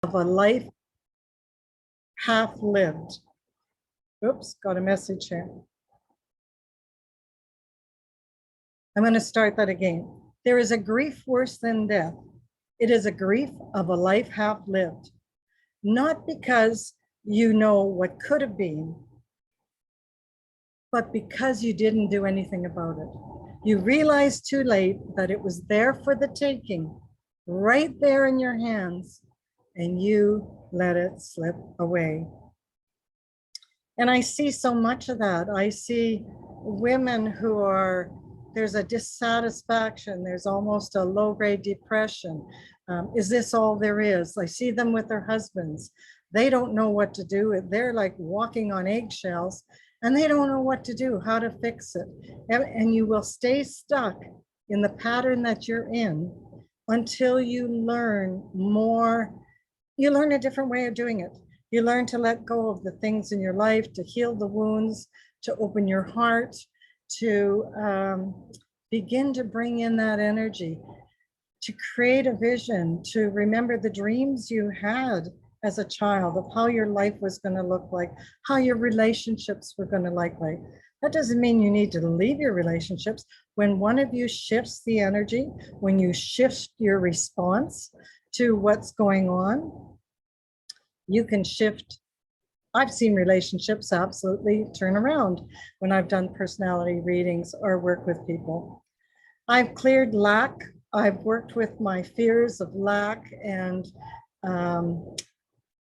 of a life half lived. Oops, got a message here. I'm going to start that again. There is a grief worse than death. It is a grief of a life half lived, not because you know what could have been, but because you didn't do anything about it. You realized too late that it was there for the taking, right there in your hands, and you let it slip away. And I see so much of that. I see women who are, there's a dissatisfaction, there's almost a low-grade depression. Is this all there is? I see them with their husbands. They don't know what to do. They're like walking on eggshells and they don't know what to do, how to fix it. And you will stay stuck in the pattern that you're in until you learn more. You learn a different way of doing it. You learn to let go of the things in your life, to heal the wounds, to open your heart, to begin to bring in that energy, to create a vision, to remember the dreams you had as a child of how your life was going to look like, how your relationships were going to look like. That doesn't mean you need to leave your relationships. When one of you shifts the energy, when you shift your response to what's going on, you can shift. I've seen relationships absolutely turn around when I've done personality readings or work with people. I've cleared lack. I've worked with my fears of lack, and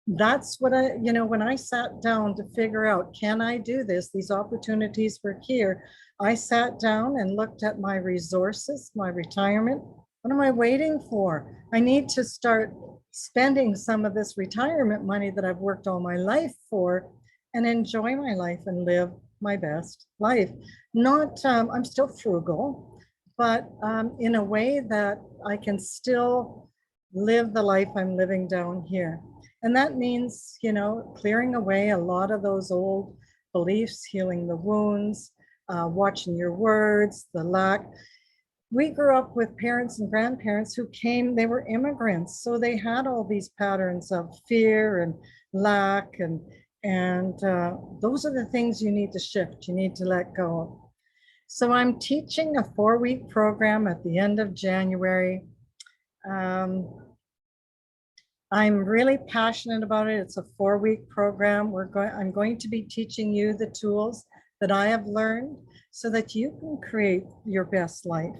that's what when I sat down to figure out, can I do this? These opportunities were here. I sat down and looked at my resources, my retirement. What am I waiting for? I need to start spending some of this retirement money that I've worked all my life for and enjoy my life and live my best life. Not, I'm still frugal, but in a way that I can still live the life I'm living down here. And that means, clearing away a lot of those old beliefs, healing the wounds, watching your words, the lack. We grew up with parents and grandparents who came, they were immigrants. So they had all these patterns of fear and lack, and those are the things you need to shift, you need to let go of. So I'm teaching a 4-week program at the end of January. I'm really passionate about it. It's a 4-week program. I'm going to be teaching you the tools that I have learned so that you can create your best life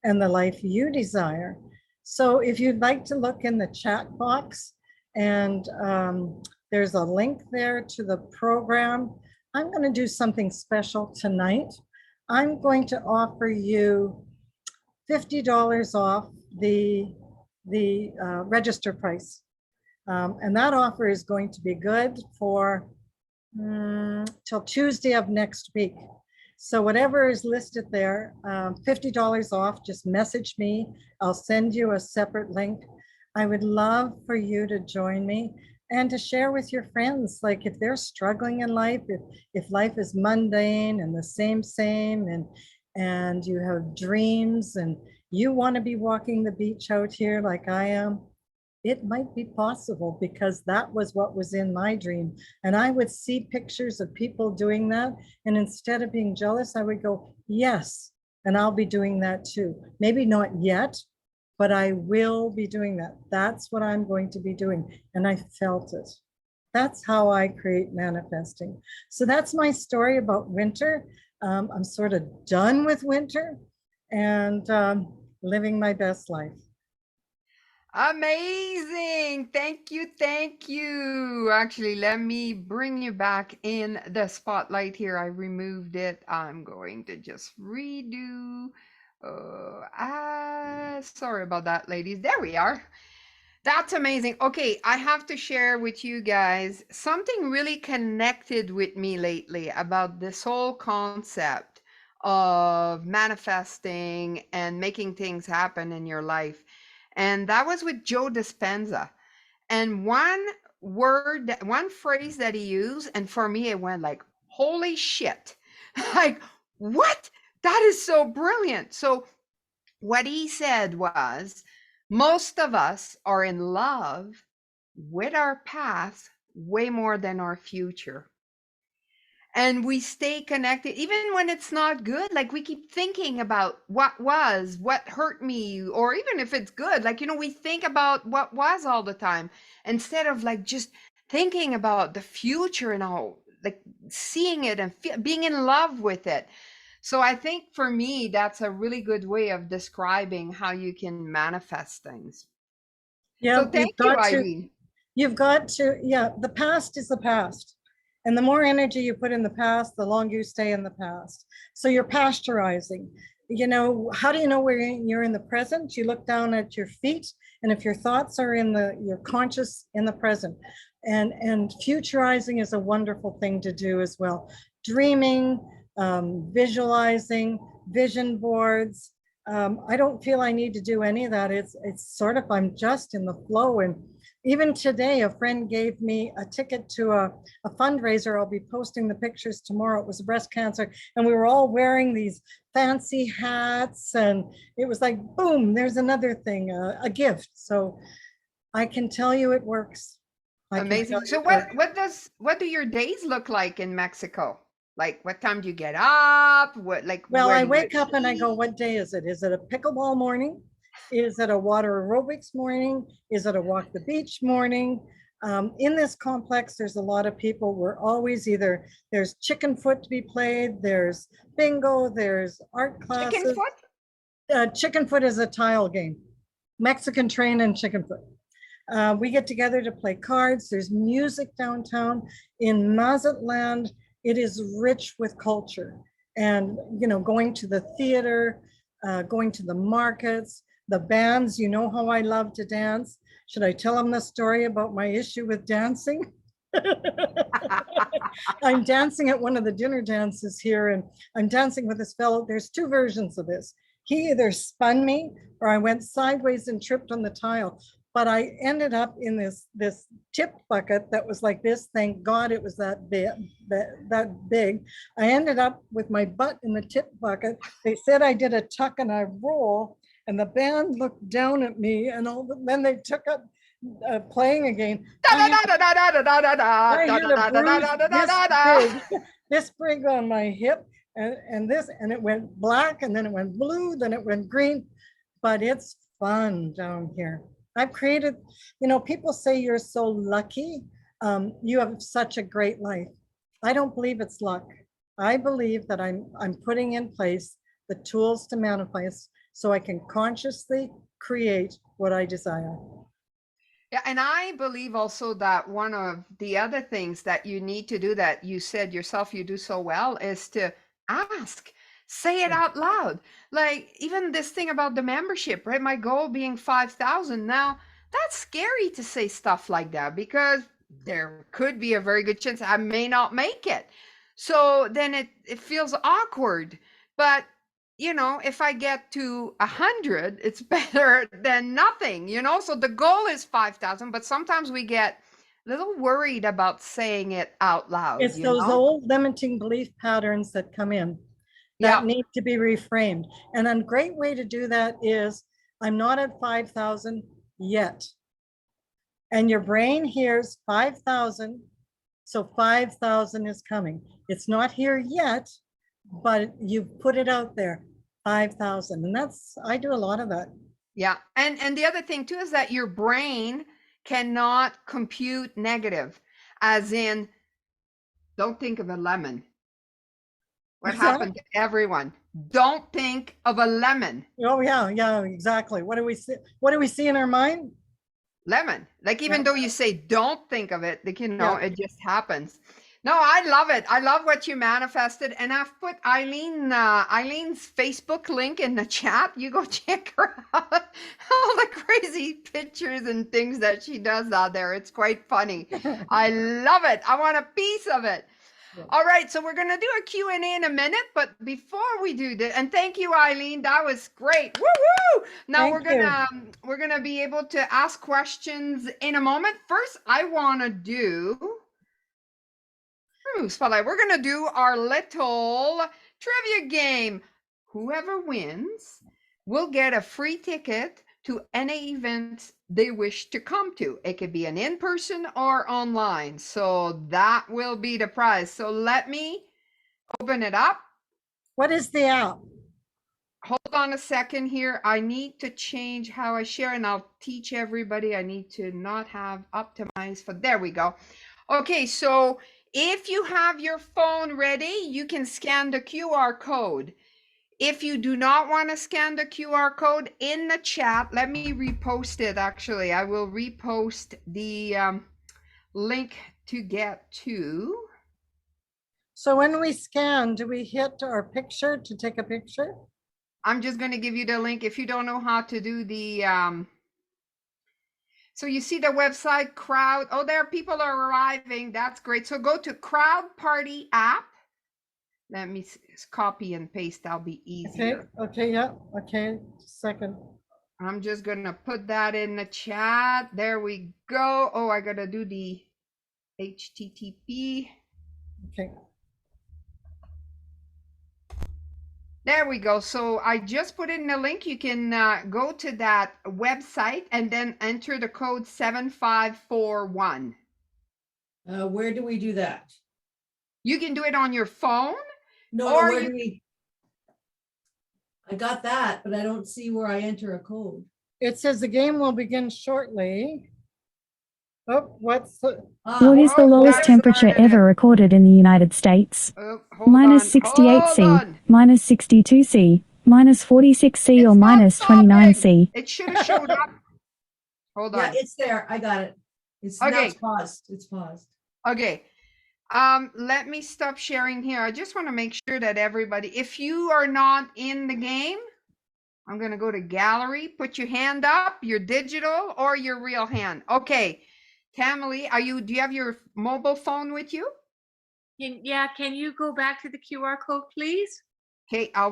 and the life you desire. So if you'd like to look in the chat box, and there's a link there to the program. I'm going to do something special tonight. I'm going to offer you $50 off the register price. And that offer is going to be good for till Tuesday of next week. So whatever is listed there, $50 off, just message me. I'll send you a separate link. I would love for you to join me and to share with your friends. Like if they're struggling in life, if life is mundane and the same, and you have dreams and you want to be walking the beach out here like I am, it might be possible, because that was what was in my dream. And I would see pictures of people doing that. And instead of being jealous, I would go, yes, and I'll be doing that too. Maybe not yet, but I will be doing that. That's what I'm going to be doing. And I felt it. That's how I create manifesting. So that's my story about winter. I'm sort of done with winter and living my best life. Amazing. Thank you. Thank you. Actually, let me bring you back in the spotlight here. I removed it. I'm going to just redo. Sorry about that, ladies. There we are. That's amazing. Okay, I have to share with you guys something really connected with me lately about this whole concept of manifesting and making things happen in your life. And that was with Joe Dispenza. And one phrase that he used, and for me, it went like, holy shit. Like, what? That is so brilliant. So, what he said was, most of us are in love with our past way more than our future. And we stay connected even when it's not good. Like we keep thinking about what was, what hurt me, or even if it's good, like, we think about what was all the time instead of like just thinking about the future and all, like seeing it and being in love with it. So I think for me, that's a really good way of describing how you can manifest things. Yeah, So thank you, Eileen. you've got to, yeah, the past is the past. And the more energy you put in the past, the longer you stay in the past. So you're pasteurizing. How do you know where you're in the present? You look down at your feet, and if your thoughts are you're conscious in the present. And futurizing is a wonderful thing to do as well. Dreaming, visualizing, vision boards. I don't feel I need to do any of that. It's sort of, I'm just in the flow. And even today, a friend gave me a ticket to a fundraiser. I'll be posting the pictures tomorrow. It was breast cancer. And we were all wearing these fancy hats. And it was like, boom, there's another thing, a gift. So I can tell you it works. Amazing. So what do your days look like in Mexico? Like what time do you get up? Well, Where I do wake you up and I go, eat? what day is it? Is it a pickleball morning? Is it a water aerobics morning? Is it a walk the beach morning? In this complex, there's a lot of people. We're always there's chicken foot to be played, there's bingo, there's art Chicken classes. foot? Chicken foot is a tile game, Mexican train and chicken foot. We get together to play cards. There's music downtown. In Mazatlan, it is rich with culture. And, going to the theater, going to the markets, the bands, how I love to dance. Should I tell them the story about my issue with dancing? I'm dancing at one of the dinner dances here, and I'm dancing with this fellow. There's two versions of this. He either spun me or I went sideways and tripped on the tile. But I ended up in this tip bucket that was like this. Thank God it was that big. I ended up with my butt in the tip bucket. They said I did a tuck and a roll, and the band looked down at me, and then they took up playing again. I had a bruise this big on my hip, and it went black, and then it went blue, then it went green. But it's fun down here. I've created, people say you're so lucky. You have such a great life. I don't believe it's luck. I believe that I'm putting in place the tools to manifest so I can consciously create what I desire. Yeah, and I believe also that one of the other things that you need to do that you said yourself you do so well is to ask, say it out loud. Like even this thing about the membership, right? My goal being 5,000. Now, that's scary to say stuff like that because there could be a very good chance I may not make it. So then it feels awkward. But if I get to 100, it's better than nothing, So the goal is 5,000, but sometimes we get a little worried about saying it out loud, It's those old limiting belief patterns that come in that need to be reframed. And a great way to do that is I'm not at 5,000 yet. And your brain hears 5,000. So 5,000 is coming. It's not here yet, but you put it out there, 5,000. And I do a lot of that. Yeah. And the other thing too is that your brain cannot compute negative, as in, don't think of a lemon. What happened to everyone? Don't think of a lemon. Oh yeah, exactly. What do we see in our mind? Lemon. Like even though you say don't think of it, like it just happens. No, I love it. I love what you manifested, and I've put Eileen's Facebook link in the chat. You go check her out. All the crazy pictures and things that she does out there. It's quite funny. I love it. I want a piece of it. All right, so we're going to do a Q&A in a minute, but before we do that, and thank you, Eileen, that was great. Woo-woo! Now we're going to be able to ask questions in a moment. First, I want to do Spotlight. We're going to do our little trivia game. Whoever wins will get a free ticket to any events they wish to come to. It could be an in-person or online. So that will be the prize. So let me open it up. What is the app? Hold on a second here. I need to change how I share, and I'll teach everybody. I need to not have optimized for, there we go. Okay, so if you have your phone ready, you can scan the QR code. If you do not want to scan the QR code in the chat, let me repost it. Actually, I will repost the link to get to. So when we scan, do we hit our picture to take a picture? I'm just going to give you the link if you don't know how to do the so you see the website crowd. Oh, there people are arriving. That's great. So go to Crowd Party app. Let me copy and paste. That'll be easier. Okay, yeah. Okay, second. I'm just going to put that in the chat. There we go. Oh, I got to do the HTTP. Okay. There we go. So I just put in the link. You can go to that website and then enter the code 7541. Where do we do that? You can do it on your phone. No, Or where you- do we? I got that, but I don't see where I enter a code. It says the game will begin shortly. Oh, what's the, What is the Oh, lowest that temperature started it. ever recorded in the United States? Oh, hold Minus on. 68 Hold C, on. minus 62 C, minus 46 C, or It's not minus 29 C. stopping. It should have showed up. Hold Yeah, on. it's there. I got it. It's now Okay. it's paused. It's paused. Okay. Let me stop sharing here. I just want to make sure that everybody, if you are not in the game, I'm going to go to gallery, put your hand up, your digital or your real hand. Okay. Tamily, do you have your mobile phone with you? Can you go back to the QR code, please? Okay, I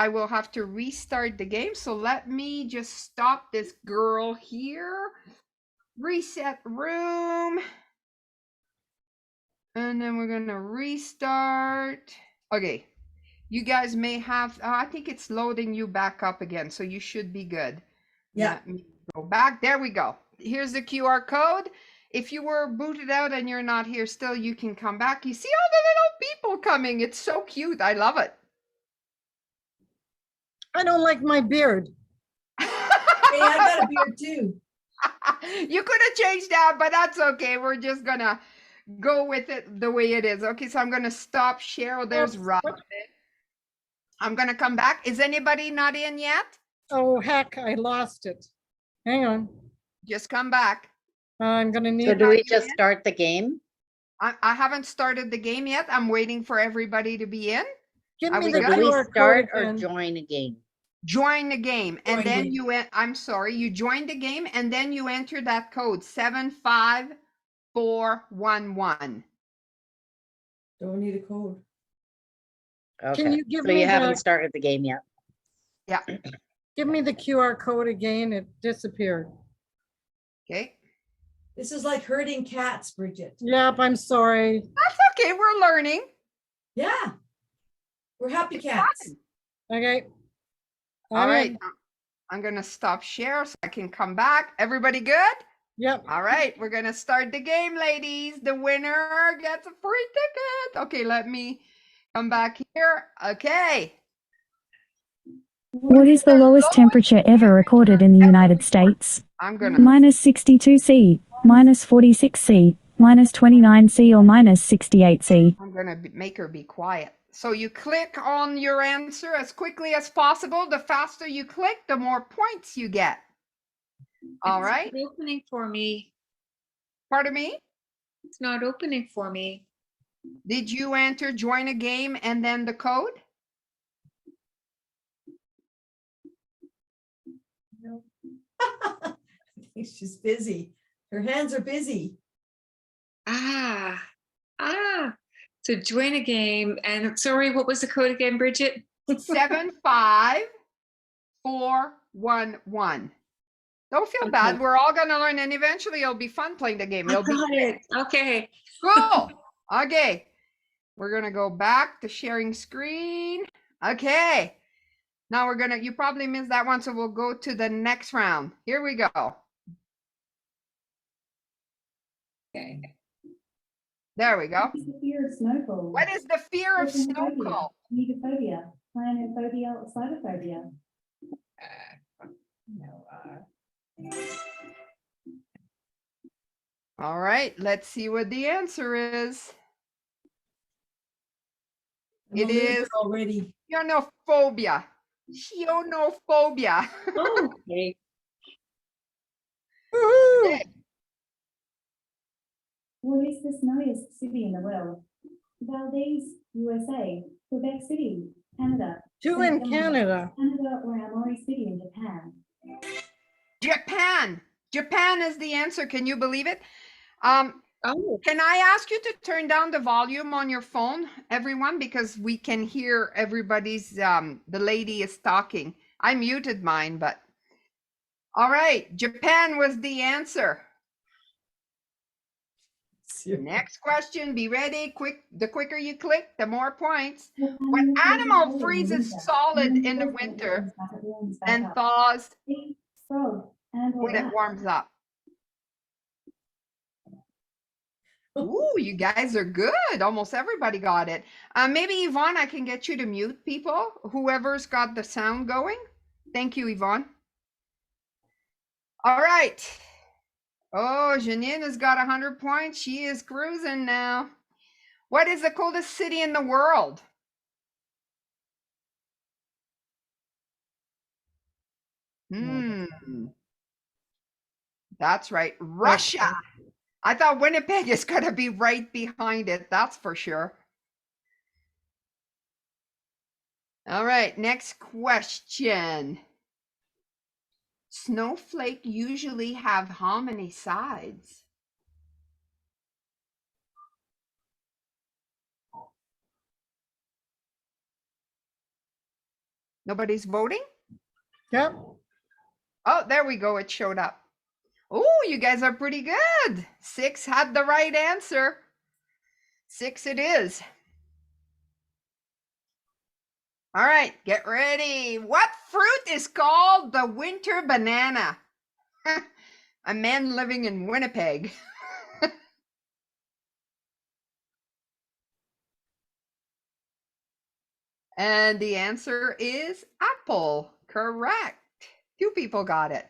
will have to restart the game. So let me just stop this girl here. Reset room. And then we're gonna restart. Okay, you guys may have, I think it's loading you back up again, so you should be good. Yeah. Let me go back. There we go. Here's the QR code. If you were booted out and you're not here still, you can come back. You see all the little people coming. It's so cute. I love it. I don't like my beard. Hey, I got a beard too. You could have changed that, but that's okay. We're just gonna go with it the way it is. Okay, so I'm gonna stop share. Oh, there's Oops, Robin. I'm gonna come back. Is anybody not in yet? Oh, heck, I lost it. Hang on. Just come back. I'm gonna So need, do we you just in? start the game? I haven't started the game yet. I'm waiting for everybody to be in. give Are me we the good? Do we QR start code or again. join a game? Join the game, and Join then game. you went. I'm sorry, you joined the game, and then you enter that code 75411. Don't need a code. Okay, you give so you me haven't the- started the game yet? Yeah. Give me the QR code again. It disappeared. Okay. This is like herding cats, Bridget. Yep, I'm sorry. That's okay. We're learning. Yeah. We're happy cats. Okay. All right. I'm gonna stop share so I can come back. Everybody good? Yep. All right, we're gonna start the game, ladies. The winner gets a free ticket. Okay, let me come back here. Okay. What is the lowest temperature ever recorded in the United States? I'm gonna Minus 62 C, minus 46 C, minus 29 C, or minus 68 C. make her be quiet. So you click on your answer as quickly as possible. The faster you click, the more points you get. All It's right. not opening for me. Pardon me? It's not opening for me. Did you enter join a game and then the code? She's busy. Her hands are busy. Ah. So join a game. And sorry, what was the code again, Bridget? 75411. Don't feel bad. Okay. We're all gonna learn, and eventually it'll be fun playing the game. I It'll be got it. Okay. cool. Okay. We're gonna go back to sharing screen. Okay. Now you probably missed that one, so we'll go to the next round. Here we go. Okay. There we go. What is the fear of snowfall? What is the fear of snow Trypanophobia, called? Megaphobia, cyanophobia, or cytophobia? All right, let's see what the answer is. I'm It a loser is already. Xenophobia. Xenophobia. Oh, okay. Woohoo! What is the snowiest city in the world? Valdez, USA, Quebec City, Canada, Two in Canada. Canada, or Aomori City in Japan? Japan. Japan is the answer. Can you believe it? Oh, Can I ask you to turn down the volume on your phone, everyone, because we can hear everybody's, the lady is talking. I muted mine, but all right. Japan was the answer. Next question, be ready. Quick, the quicker you click, the more points. What animal freezes solid in the winter and thaws Frog and or when it rat? warms up? Ooh, you guys are good. Almost everybody got it. Maybe Yvonne, I can get you to mute people, whoever's got the sound going. Thank you, Yvonne. All right. Oh, Janine has got 100 points. She is cruising now. What is the coldest city in the world? That's right, Russia. I thought Winnipeg is going to be right behind it. That's for sure. All right, next question. Snowflake usually have how many sides? Nobody's voting? Yep. Oh, there we go. It showed up. Oh, you guys are pretty good. 6 had the right answer. 6 it is. All right, get ready. What fruit is called the winter banana? A man living in Winnipeg. And the answer is apple. Correct. 2 people got it.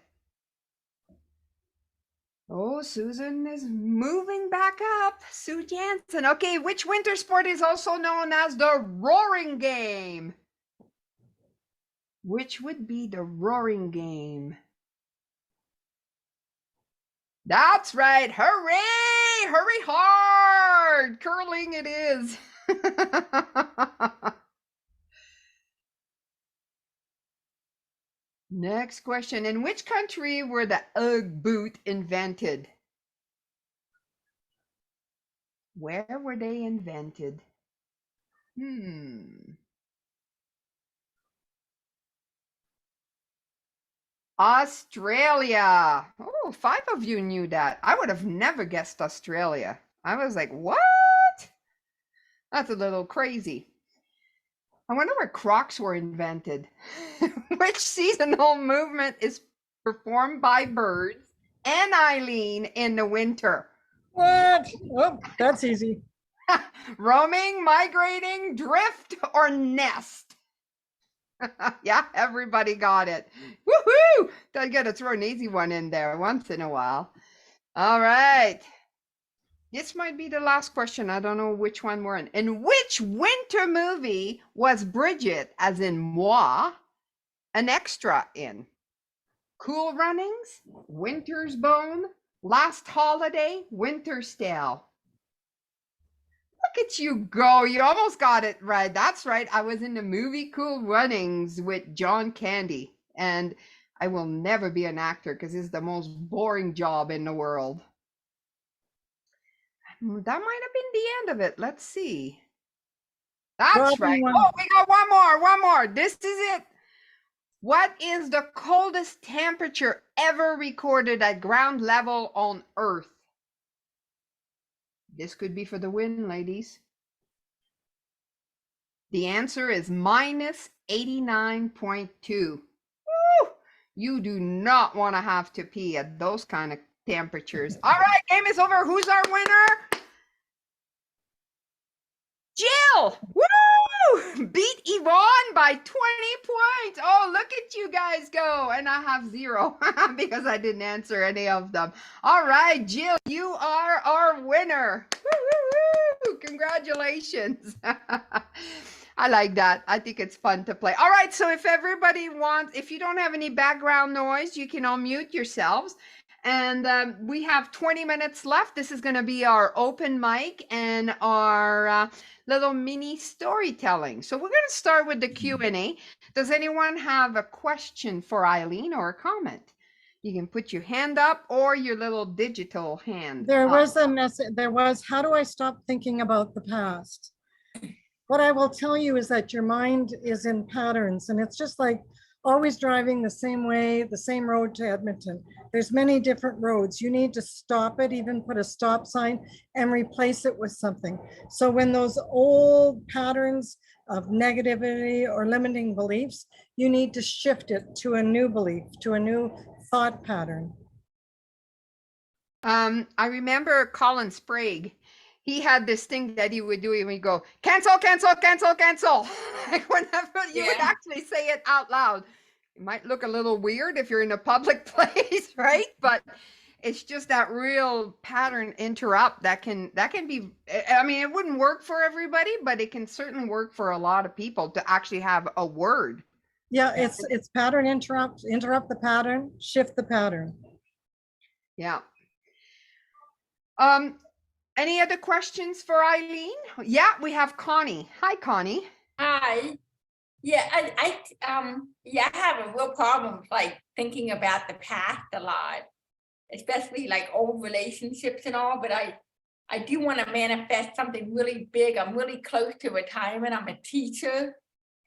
Oh, Susan is moving back up. Sue Jansen. Okay, which winter sport is also known as the roaring game? Which would be the roaring game? That's right. Hooray! Hurry hard! Curling it is. Next question. In which country were the Ugg boot invented? Where were they invented? Australia. Oh, 5 of you knew that. I would have never guessed Australia. I was like, what? That's a little crazy. I wonder where Crocs were invented. Which seasonal movement is performed by birds and Eileen in the winter? What? Oh, that's easy. Roaming, migrating, drift, or nest? Yeah, everybody got it. Woohoo! I gotta throw an easy one in there once in a while. All right. This might be the last question. I don't know which one we're in. In which winter movie was Bridget, as in moi, an extra in? Cool Runnings, Winter's Bone, Last Holiday, Winter's Tale. Look at you go. You almost got it right. That's right. I was in the movie Cool Runnings with John Candy. And I will never be an actor because it's the most boring job in the world. That might have been the end of it. Let's see. That's right. Oh, we got one more. This is it. What is the coldest temperature ever recorded at ground level on Earth? This could be for the win, ladies. The answer is minus 89.2. Woo! You do not want to have to pee at those kind of temperatures. All right, game is over. Who's our winner? Jill! Woo! Beat Yvonne by 20 points. Oh, look at you guys go. And I have 0 because I didn't answer any of them. All right, Jill, you are our winner. Woo! Congratulations. I like that. I think it's fun to play. All right, so if everybody wants, if you don't have any background noise, you can unmute yourselves. And we have 20 minutes left. This is going to be our open mic and our little mini storytelling. So we're going to start with the Q&A. Does anyone have a question for Eileen or a comment? You can put your hand up or your little digital hand There up. was a message, how do I stop thinking about the past? What I will tell you is that your mind is in patterns, and it's just like always driving the same way, the same road to Edmonton. There's many different roads. You need to stop it, even put a stop sign and replace it with something. So when those old patterns of negativity or limiting beliefs, you need to shift it to a new belief, to a new thought pattern. I remember Colin Sprague. He had this thing that he would do. He would go, cancel, cancel, cancel, cancel. Like whenever you would actually say it out loud. It might look a little weird if you're in a public place, right? But it's just that real pattern interrupt that can be, I mean, it wouldn't work for everybody, but it can certainly work for a lot of people to actually have a word. Yeah, it's pattern interrupt the pattern, shift the pattern. Yeah. Any other questions for Eileen? Yeah, we have Connie. Hi, Connie. Hi. Yeah, I have a real problem with, like, thinking about the past a lot, especially like old relationships and all, but I do want to manifest something really big. I'm really close to retirement. I'm a teacher,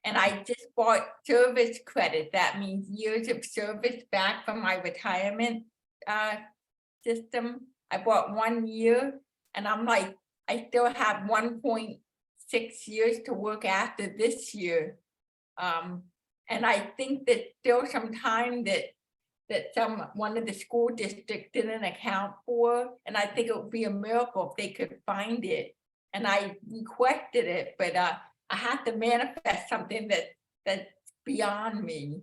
and I just bought service credit. That means years of service back from my retirement system. I bought 1 year, and I'm like, I still have 1.6 years to work after this year. And I think that there's some time that one of the school districts didn't account for, and I think it would be a miracle if they could find it. And I requested it, but I have to manifest something that's beyond me,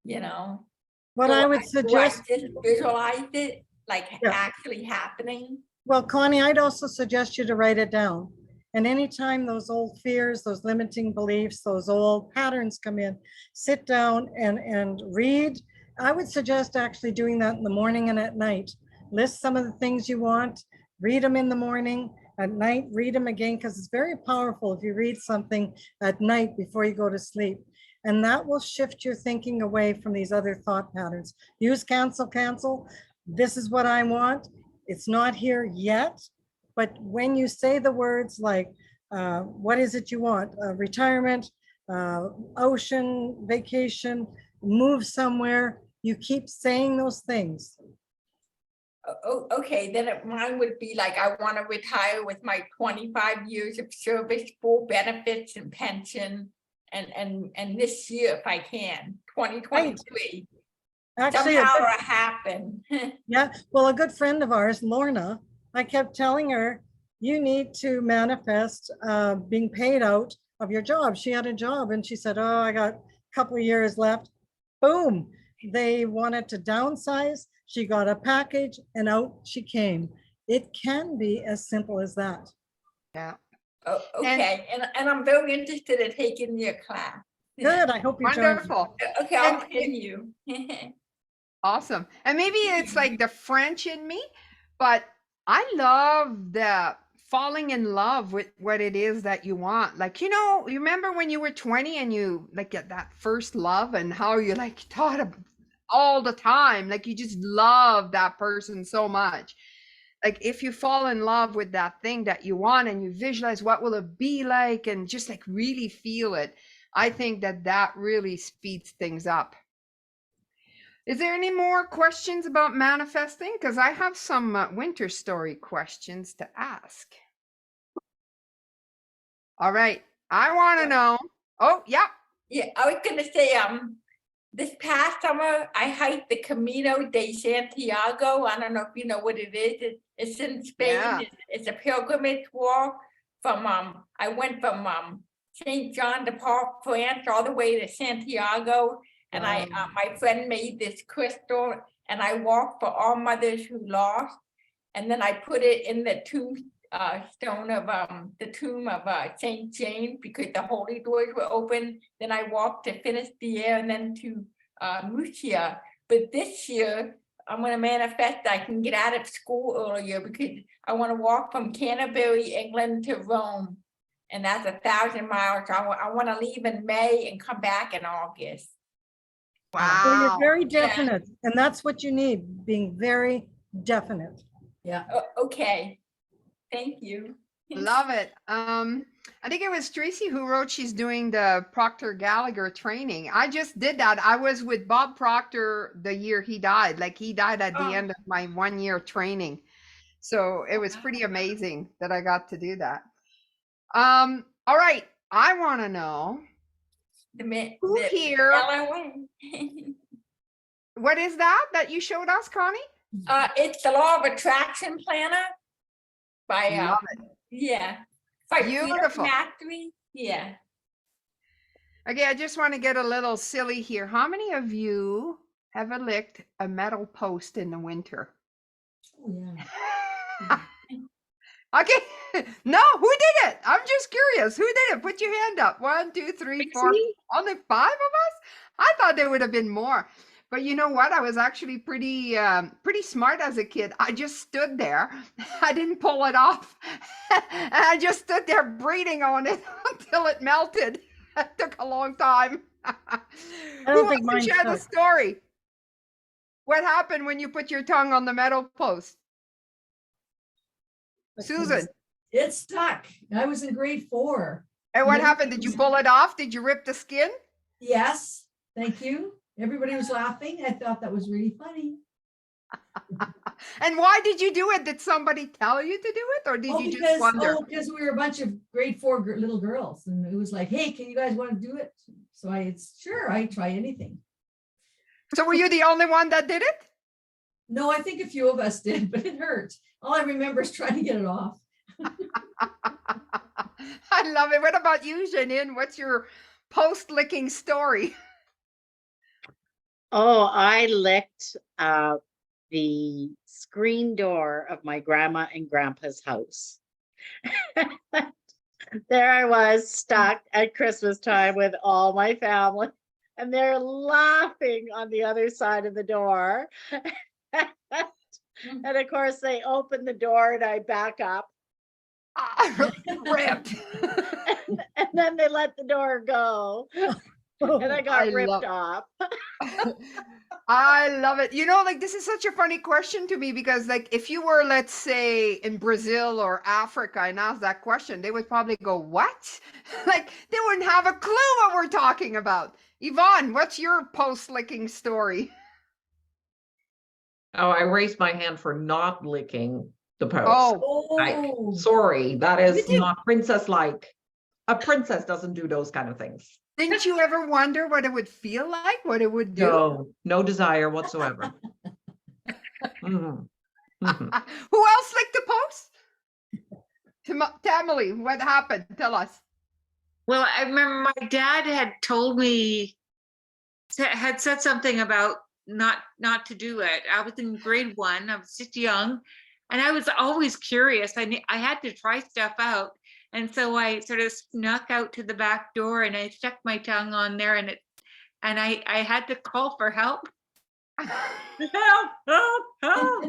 you know. What So I would do suggest, I just visualize it like Yeah. actually happening. well, Connie, I'd also suggest you to write it down. And anytime those old fears, those limiting beliefs, those old patterns come in, sit down and read. I would suggest actually doing that in the morning and at night. List some of the things you want, read them in the morning, at night, read them again, because it's very powerful if you read something at night before you go to sleep. And that will shift your thinking away from these other thought patterns. Use cancel, cancel. This is what I want. It's not here yet. But when you say the words like, what is it you want? Retirement, ocean, vacation, move somewhere, you keep saying those things. Oh, okay, then mine would be like, I want to retire with my 25 years of service, full benefits and pension, and this year if I can, 2023. Actually, Somehow it'll happen. yeah, well, a good friend of ours, Lorna, I kept telling her, you need to manifest being paid out of your job. She had a job and she said, oh, I got a couple of years left. Boom, they wanted to downsize. She got a package and out she came. It can be as simple as that. Yeah. Oh, okay, and I'm very interested in taking your class. Good, I hope you join. Wonderful. Okay, I'll And- pin you. Awesome. And maybe it's like the French in me, but I love the falling in love with what it is that you want. Like, you know, you remember when you were 20 and you like get that first love and how you like thought of all the time, like you just love that person so much. Like if you fall in love with that thing that you want and you visualize what will it be like and just like really feel it, I think that that really speeds things up. Is there any more questions about manifesting? Because I have some winter story questions to ask. All right. I want to know. Oh, yeah. Yeah, I was gonna say, this past summer, I hiked the Camino de Santiago. I don't know if you know what it is. It's in Spain. Yeah. It's a pilgrimage walk from, I went from, St. John de Port, France, all the way to Santiago. And my friend made this crystal and I walked for all mothers who lost. And then I put it in the stone of the tomb of Saint James because the holy doors were open. Then I walked to finish the year and then to Murcia. But this year I'm going to manifest I can get out of school earlier because I want to walk from Canterbury, England to Rome, and that's 1,000 miles. I want to leave in May and come back in August. So you're Wow. very definite, and that's what you need, being very definite. Yeah. Okay, thank you. Love it. I think it was Tracy who wrote she's doing the Proctor Gallagher training. I just did that. I was with Bob Proctor the year he died. Like he died at the Oh. end of my 1-year training. So it was pretty amazing that I got to do that. All right. I want to know who The here, yellow one. what is that you showed us, Connie? It's the Law of Attraction Planner by Love yeah, by Freedom Beautiful. Mastery. Yeah. Okay, I just want to get a little silly here. How many of you have licked a metal post in the winter? Oh, yeah. Okay, no, who did it? I'm just curious. Who did it? Put your hand up. 1, 2, 3, 4. Only 5 of us? I thought there would have been more. But you know what? I was actually pretty smart as a kid. I just stood there. I didn't pull it off. And I just stood there breathing on it until it melted. It took a long time. don't think mine share the took. story? What happened when you put your tongue on the metal post? Susan, It stuck. I was in grade 4. and what Yeah. happened? Did you pull it off? Did you rip the skin? Yes, thank you. Everybody was laughing. I thought that was really funny. And why did you do it? Did somebody tell you to do it, or did you just wonder? Because we were a bunch of grade 4 little girls, and it was like, hey, can you guys want to do it? So sure, I try anything. So were you the only one that did it? No, I think a few of us did, but it hurt. All I remember is trying to get it off. I love it. What about you, Janine? What's your post-licking story? Oh, I licked the screen door of my grandma and grandpa's house. There I was stuck at Christmas time with all my family, and they're laughing on the other side of the door. And of course, they open the door and I back up. Ripped. And then they let the door go. And I got I ripped off. I love it. You know, like this is such a funny question to me because like if you were, let's say, in Brazil or Africa and asked that question, they would probably go, what? Like they wouldn't have a clue what we're talking about. Yvonne, what's your post-licking story? Oh, I raised my hand for not licking the post. Oh, Sorry, that You is did- not princess-like. A princess doesn't do those kind of things. Didn't you ever wonder what it would feel like, what it would do? No, no desire whatsoever. Mhm. Mhm. Who else licked the post? Tamily, what happened? Tell us. Well, I remember my dad had told me, had said something about not to do it. I was in grade 1. I was just young, and I was always curious. I had to try stuff out, and so I sort of snuck out to the back door and I stuck my tongue on there, and I had to call for help. Help! Help! Help!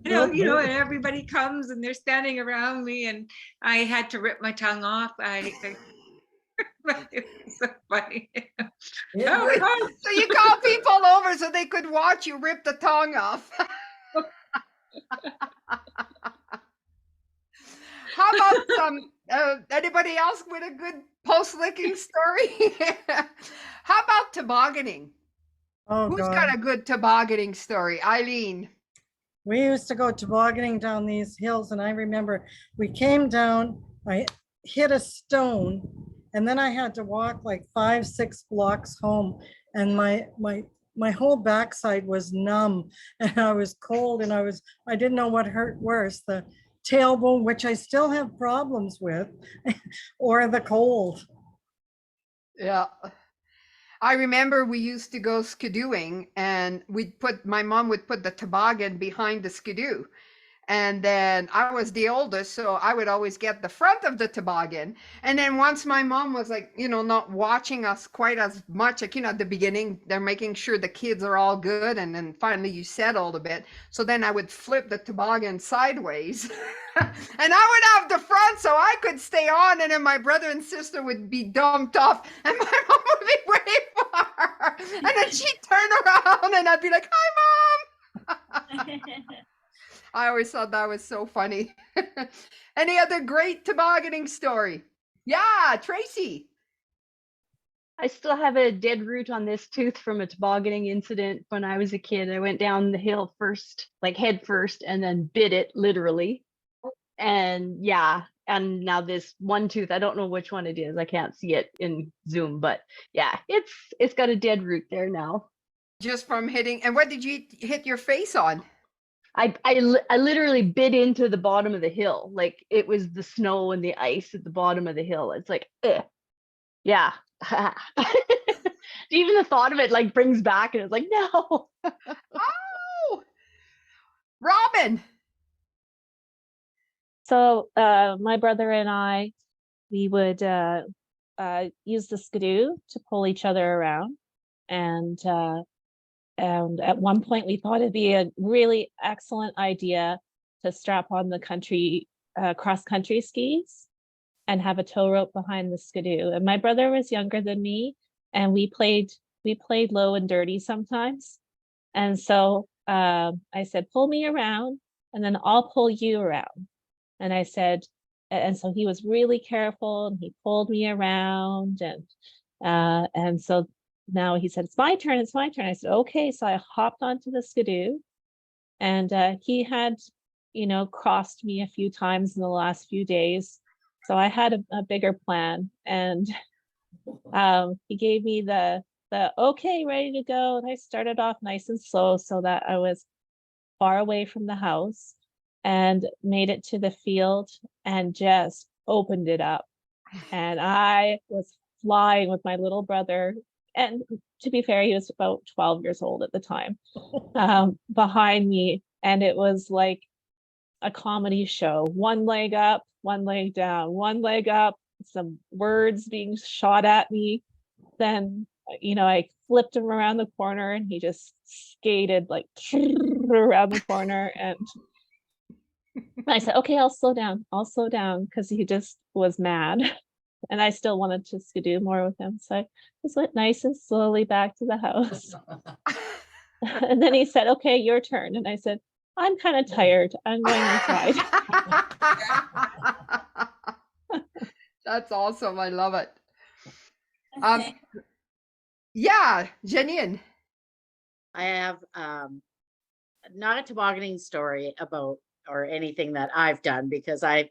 And everybody comes and they're standing around me, and I had to rip my tongue off. It was so funny. it So you called people over so they could watch you rip the tongue off. How about anybody else with a good post-licking story? How about tobogganing? Oh, Who's God. got a good tobogganing story? Eileen. We used to go tobogganing down these hills, and I remember we came down, I hit a stone, and then I had to walk like 5-6 blocks home, and my whole backside was numb, and I was cold, and I didn't know what hurt worse, the tailbone, which I still have problems with, or the cold. Yeah. I remember we used to go skidooing, and my mom would put the toboggan behind the skidoo. And then I was the oldest, so I would always get the front of the toboggan. And then once my mom was like, not watching us quite as much, like, at the beginning, they're making sure the kids are all good. And then finally you settled a bit. So then I would flip the toboggan sideways and I would have the front so I could stay on. And then my brother and sister would be dumped off and my mom would be way far. And then she'd turn around and I'd be like, hi, Mom. I always thought that was so funny. Any other great tobogganing story? Yeah, Tracy. I still have a dead root on this tooth from a tobogganing incident when I was a kid. I went down the hill first, like head first, and then bit it literally. And yeah, and now this one tooth, I don't know which one it is. I can't see it in Zoom, but yeah, it's got a dead root there now. Just from hitting, and what did you hit your face on? I literally bit into the bottom of the hill. Like it was the snow and the ice at the bottom of the hill. It's like, yeah. Even the thought of it like brings back, and it's like, no. Oh, Robin. So my brother and I, we would use the skidoo to pull each other around. And at one point we thought it'd be a really excellent idea to strap on the cross-country skis and have a tow rope behind the skidoo. And my brother was younger than me, and we played low and dirty sometimes. And so I said, pull me around and then I'll pull you around. And I said, and so he was really careful and he pulled me around, and so now he said, it's my turn. I said, okay. So I hopped onto the skidoo, and he had, crossed me a few times in the last few days. So I had a bigger plan, and he gave me the okay, ready to go. And I started off nice and slow so that I was far away from the house, and made it to the field and just opened it up. And I was flying with my little brother. And to be fair, he was about 12 years old at the time, behind me. And it was like a comedy show. One leg up, one leg down, one leg up, some words being shot at me. Then, I flipped him around the corner and he just skated like around the corner. And I said, okay, I'll slow down because he just was mad. And I still wanted to skidoo more with him. So I just went nice and slowly back to the house. And then he said, okay, your turn. And I said, I'm kind of tired. I'm going inside. That's awesome. I love it. Yeah, Janine. I have not a tobogganing story about or anything that I've done, because I've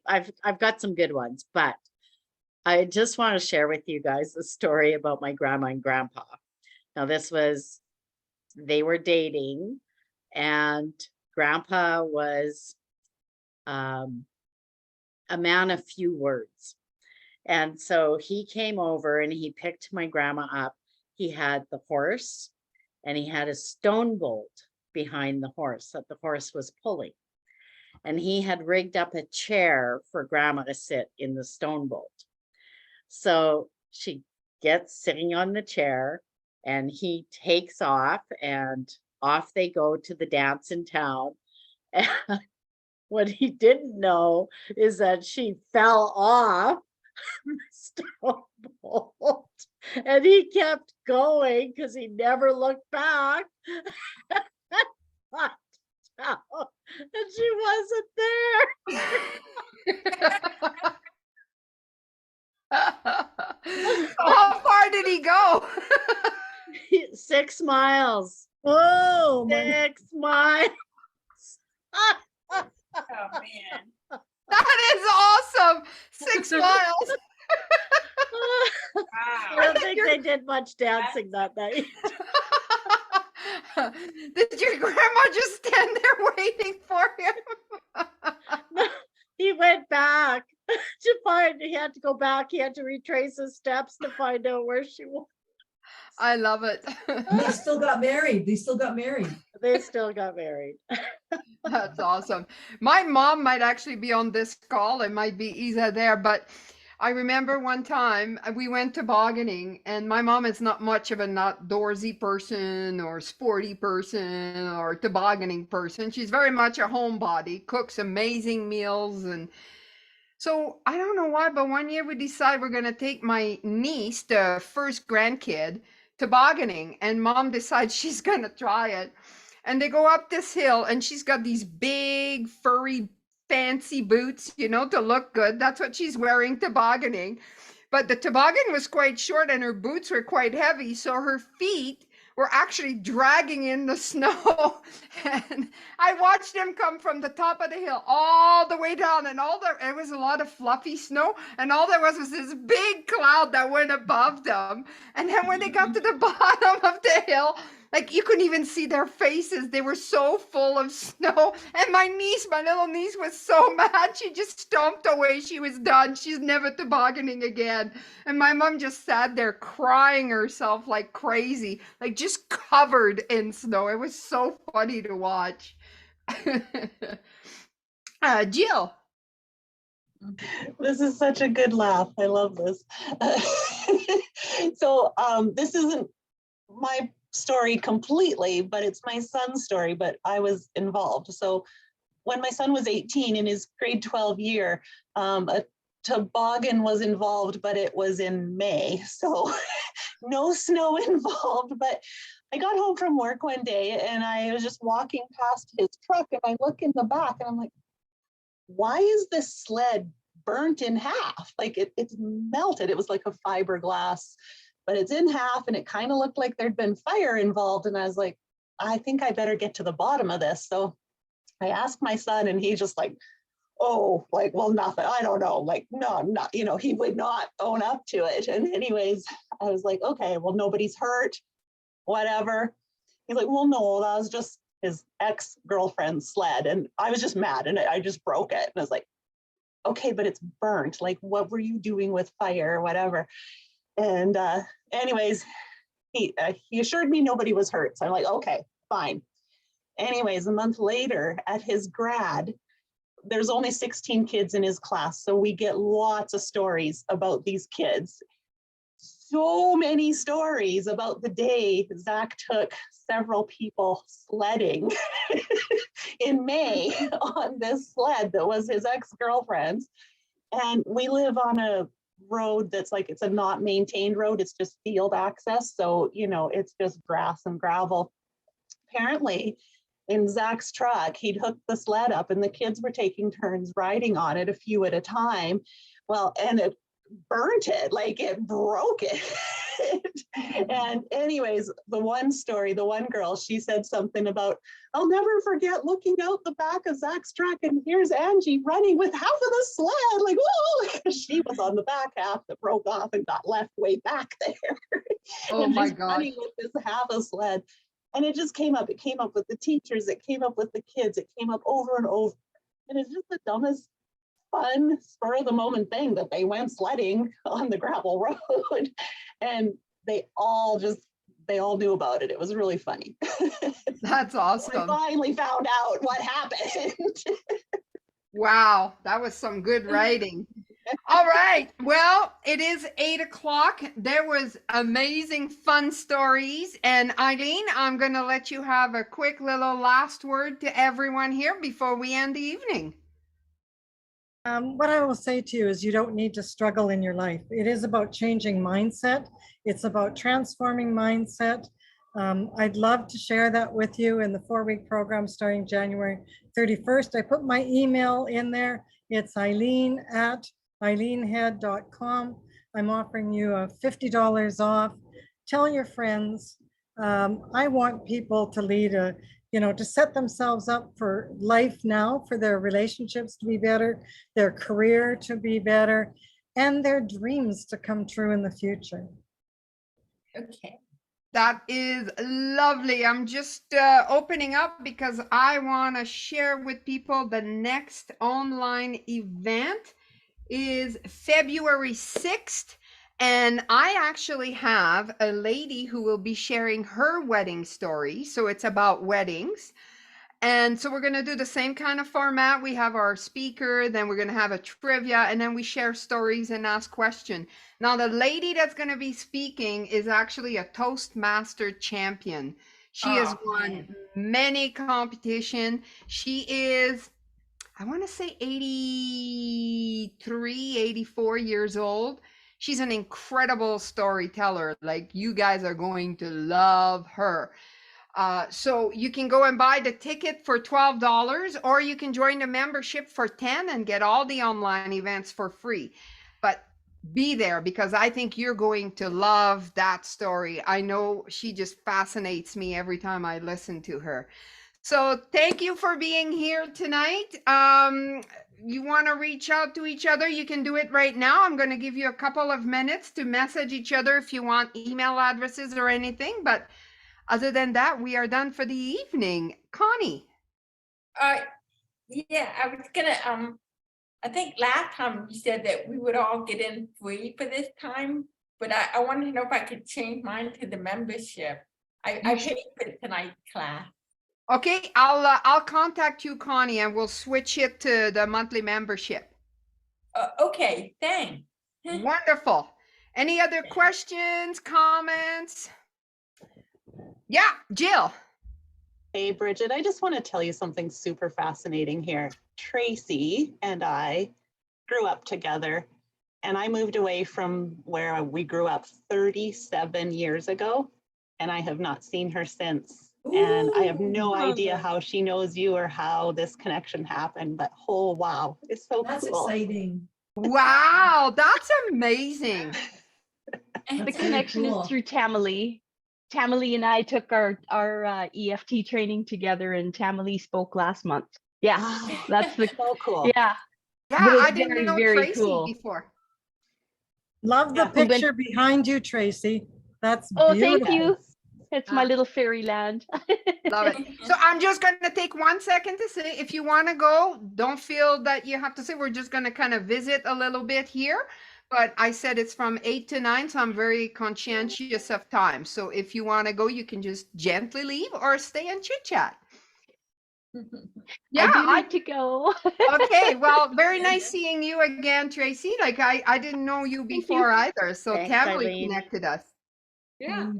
got some good ones, but I just want to share with you guys a story about my grandma and grandpa. Now they were dating, and grandpa was a man of few words. And so he came over and he picked my grandma up. He had the horse and he had a stone bolt behind the horse that the horse was pulling. And he had rigged up a chair for grandma to sit in the stone bolt. So she gets sitting on the chair and he takes off, and off they go to the dance in town. And what he didn't know is that she fell off the stone bolt, and he kept going because he never looked back. And she wasn't there. How far did he go? 6 miles. Oh, 6 miles. man. That is awesome. 6 miles. I Wow. don't think they did much dancing that night. Did your grandma just stand there waiting for him? No, he went back to find, he had to go back. He had to retrace his steps to find out where she was. I love it. And they still got married. They still got married. They still got married. That's awesome. My mom might actually be on this call. It might be Isa there, but I remember one time we went tobogganing, and my mom is not much of an outdoorsy person or sporty person or tobogganing person. She's very much a homebody, cooks amazing meals. And so I don't know why, but one year we decided we're going to take my niece, the first grandkid, tobogganing, and mom decides she's going to try it. And they go up this hill, and she's got these big, furry, fancy boots, you know, to look good. That's what she's wearing tobogganing. But the toboggan was quite short and her boots were quite heavy. So her feet were actually dragging in the snow. And I watched them come from the top of the hill all the way down, and it was a lot of fluffy snow, and all there was this big cloud that went above them. And then when they got to the bottom of the hill, like you couldn't even see their faces. They were so full of snow. And my little niece was so mad. She just stomped away. She was done. She's never tobogganing again. And my mom just sat there crying herself like crazy, like just covered in snow. It was so funny to watch. Jill. This is such a good laugh. I love this. So this isn't my story completely, but it's my son's story, but I was involved. So when my son was 18 in his grade 12 year, a toboggan was involved, but it was in May. So no snow involved, but I got home from work one day and I was just walking past his truck and I look in the back and I'm like, why is this sled burnt in half? Like it's melted. It was like a fiberglass, but it's in half and it kind of looked like there'd been fire involved. And I was like, I think I better get to the bottom of this. So I asked my son and he's just like, oh, like, well, nothing. I don't know. Like, no, I'm not, you know, he would not own up to it. And anyways, I was like, okay, well, nobody's hurt, whatever. He's like, well, no, that was just his ex-girlfriend's sled. And I was just mad and I just broke it. And I was like, okay, but it's burnt. Like, what were you doing with fire or whatever? And anyways, he assured me nobody was hurt. So I'm like, okay, fine. Anyways, a month later at his grad, there's only 16 kids in his class. So we get lots of stories about these kids. So many stories about the day Zach took several people sledding in May on this sled that was his ex-girlfriend's. And we live on a road that's like, it's a not maintained road. It's just field access. So, you know, it's just grass and gravel. Apparently in Zach's truck, he'd hooked the sled up and the kids were taking turns riding on it, a few at a time. Well, and it burnt it, like it broke it. And anyways, the one story, the one girl, she said something about, I'll never forget looking out the back of Zach's truck and here's Angie running with half of the sled, like, whoa, she was on the back half that broke off and got left way back there. Oh and my she's gosh. running with this half a sled. And it just came up. It came up with the teachers. It came up with the kids. It came up over and over. And it's just the dumbest, fun, spur of the moment thing that they went sledding on the gravel road. And they all knew about it. It was really funny. That's awesome. I finally found out what happened. Wow, that was some good writing. All right. Well, it is 8 o'clock. There was amazing fun stories. And Eileen, I'm going to let you have a quick little last word to everyone here before we end the evening. What I will say to you is you don't need to struggle in your life. It is about changing mindset. It's about transforming mindset. I'd love to share that with you in the 4-week program starting January 31st. I put my email in there. It's Eileen@eileenhead.com. I'm offering you a $50 off. Tell your friends. I want people to lead a to set themselves up for life now, for their relationships to be better, their career to be better, and their dreams to come true in the future. Okay. That is lovely. I'm just opening up because I want to share with people the next online event is February 6th. And I actually have a lady who will be sharing her wedding story. So it's about weddings. And so we're going to do the same kind of format. We have our speaker, then we're going to have a trivia, and then we share stories and ask questions. Now, the lady that's going to be speaking is actually a Toastmaster champion. She has won many competition. She is, I want to say 83, 84 years old. She's an incredible storyteller. Like, you guys are going to love her. So you can go and buy the ticket for $12, or you can join the membership for $10 and get all the online events for free. But be there, because I think you're going to love that story. I know she just fascinates me every time I listen to her. So thank you for being here tonight. You want to reach out to each other, you can do it right now. I'm going to give you a couple of minutes to message each other if you want email addresses or anything. But other than that, we are done for the evening. Connie. Yeah, I was gonna I think last time you said that we would all get in free for this time, but I wanted to know if I could change mine to the membership. I paid for tonight's class. Okay, I'll contact you, Connie, and we'll switch it to the monthly membership. Okay, thanks. Wonderful. Any other questions, comments? Yeah, Jill. Hey, Bridget, I just want to tell you something super fascinating here. Tracy and I grew up together, and I moved away from where we grew up 37 years ago, and I have not seen her since. And I have no idea how she knows you or how this connection happened, but oh, wow, it's so That's cool. exciting. Wow, that's amazing. The connection is through Tamalee. Tamalee and I took our EFT training together, and Tamalee spoke last month. Yeah, that's the so cool. Yeah, I didn't know very Tracy cool. before. Love the picture behind you, Tracy. That's Oh, beautiful. thank you. It's my little fairyland. Love it. So I'm just going to take 1 second to say, if you want to go, don't feel that you have to say. We're just going to kind of visit a little bit here. But I said it's from 8 to 9, so I'm very conscientious of time. So if you want to go, you can just gently leave or stay and chit chat. Yeah, I do need to go. Okay, well, very nice seeing you again, Tracy. Like I didn't know you before either. So Thanks, Tamalee Eileen. connected us. Yeah.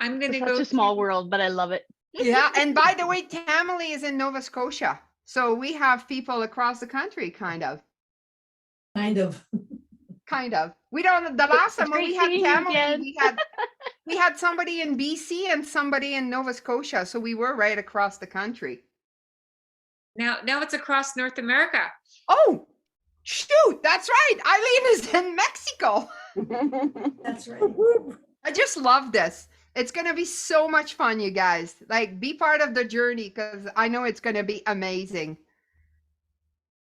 I'm It's gonna such go a small world, but I love it. Yeah, and by the way, Tamalee is in Nova Scotia. So we have people across the country, kind of. Kind of. We don't. The last time when we had Tamalee, we had somebody in BC and somebody in Nova Scotia. So we were right across the country. Now it's across North America. Oh, shoot! That's right. Eileen is in Mexico. That's right. I just love this. It's going to be so much fun, you guys. Like, be part of the journey, because I know it's going to be amazing.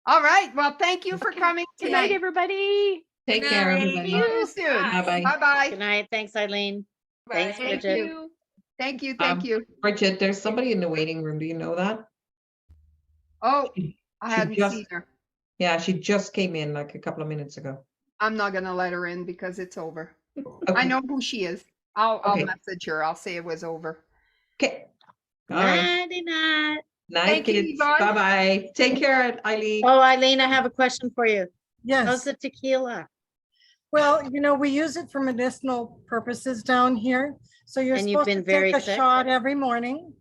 All right. Well, thank you for coming Good night, tonight. everybody. Take care, everybody. See you soon. Bye-bye. Bye-bye. Good night. Thanks, Eileen. Thanks, Thank Bridget. you. Thank you. Thank you. Bridget, there's somebody in the waiting room. Do you know that? Oh, I She hadn't just- seen her. Yeah, she just came in like a couple of minutes ago. I'm not going to let her in because it's over. Okay. I know who she is. I'll Okay. message her. I'll say it was over. Okay. All right. Nighty night. Night, Thank you, kids. Yvonne. Bye-bye. Take care, Eileen. Oh, Eileen, I have a question for you. Yes. How's the tequila? Well, we use it for medicinal purposes down here. So you're And you've supposed been to take very a sick? shot every morning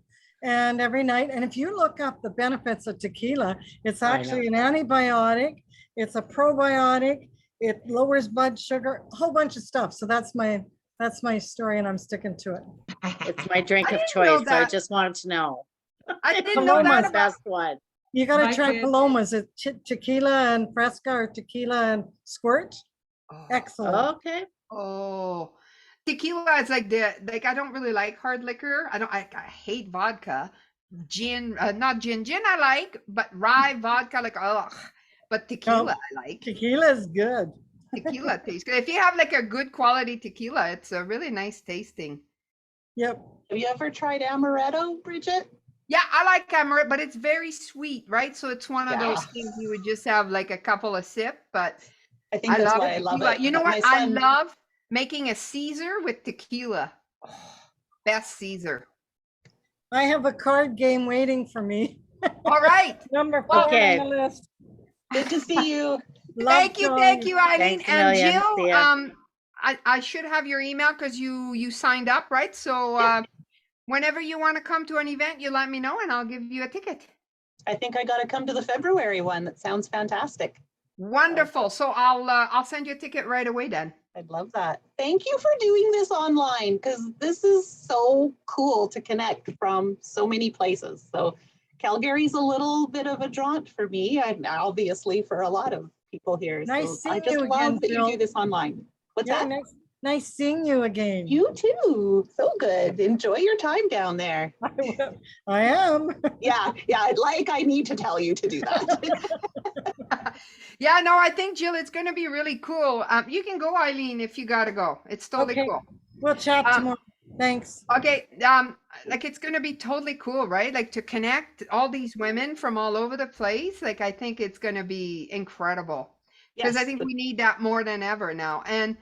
and every night. And if you look up the benefits of tequila, it's I know. actually an antibiotic. It's a probiotic. It lowers blood sugar, a whole bunch of stuff. So that's my story, and I'm sticking to it. It's my drink I of didn't know choice. So I that. just wanted to know. I didn't know that Palomas. The about. best one. You got Bye, to try kids. Palomas. It's tequila and Fresca or tequila and squirt. Oh. Excellent. Okay. Oh, tequila is like I don't really like hard liquor. I hate vodka. gin, not gin. Gin I like, but rye vodka, like, ugh. But tequila I like. Tequila is good. Tequila tastes good. If you have like a good quality tequila, it's a really nice tasting. Yep. Have you ever tried amaretto, Bridget? Yeah, I like amaretto, but it's very sweet, right? So it's one of those Yeah. things you would just have like a couple of sip, but I think that's why I love tequila. it. You know My what? I son- love making a Caesar with tequila. Oh, best Caesar. I have a card game waiting for me. All right. Number 4 Okay. on the list. Good to see you. Thank you, Eileen. Thanks a And million. Jill, See ya. I should have your email because you signed up, right? So whenever you want to come to an event, you let me know and I'll give you a ticket. I think I got to come to the February one. That sounds fantastic. Wonderful. So I'll send you a ticket right away then. I'd love that. Thank you for doing this online because this is so cool to connect from so many places. So Calgary's a little bit of a jaunt for me, and obviously for a lot of people here. Nice So seeing I just you love again, that you Jill. do this online. What's Yeah, that? nice seeing you again. You too. So good. Enjoy your time down there. I am. Yeah, I need to tell you to do that. Yeah, no, I think Jill, it's going to be really cool. You can go, Eileen, if you got to go. It's totally Okay. cool. We'll chat tomorrow. Thanks. Okay, like it's going to be totally cool, right? Like to connect all these women from all over the place. Like I think it's going to be incredible because I think we need that more than ever now. And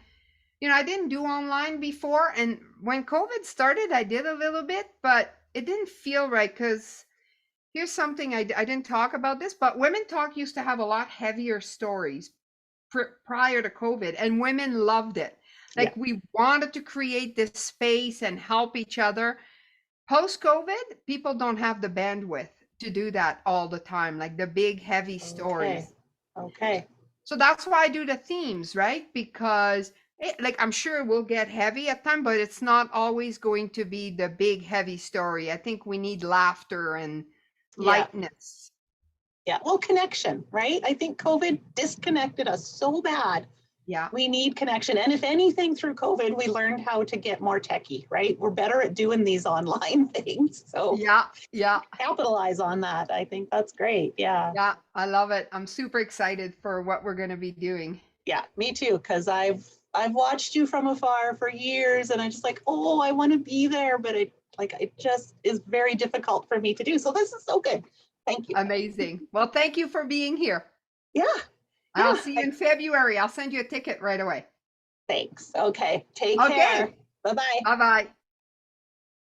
you know, I didn't do online before, and when COVID started, I did a little bit, but it didn't feel right because here's something I didn't talk about this, but Women Talk used to have a lot heavier stories prior to COVID, and women loved it. Like we wanted to create this space and help each other. Post-COVID, people don't have the bandwidth to do that all the time, like the big, heavy stories. Okay. So that's why I do the themes, right? Because like I'm sure we'll get heavy at time, but it's not always going to be the big, heavy story. I think we need laughter and lightness. Yeah, well, connection, right? I think COVID disconnected us so bad. Yeah. We need connection. And if anything, through COVID, we learned how to get more techie, right? We're better at doing these online things. So yeah. Capitalize on that. I think that's great. Yeah. Yeah, I love it. I'm super excited for what we're going to be doing. Yeah, me too. Because I've watched you from afar for years, and I'm just like, oh, I want to be there, but it just is very difficult for me to do. So this is so good. Thank you. Amazing. Well, thank you for being here. Yeah. I'll see you in February. I'll send you a ticket right away. Thanks. Okay. Take care. Bye-bye. Bye-bye.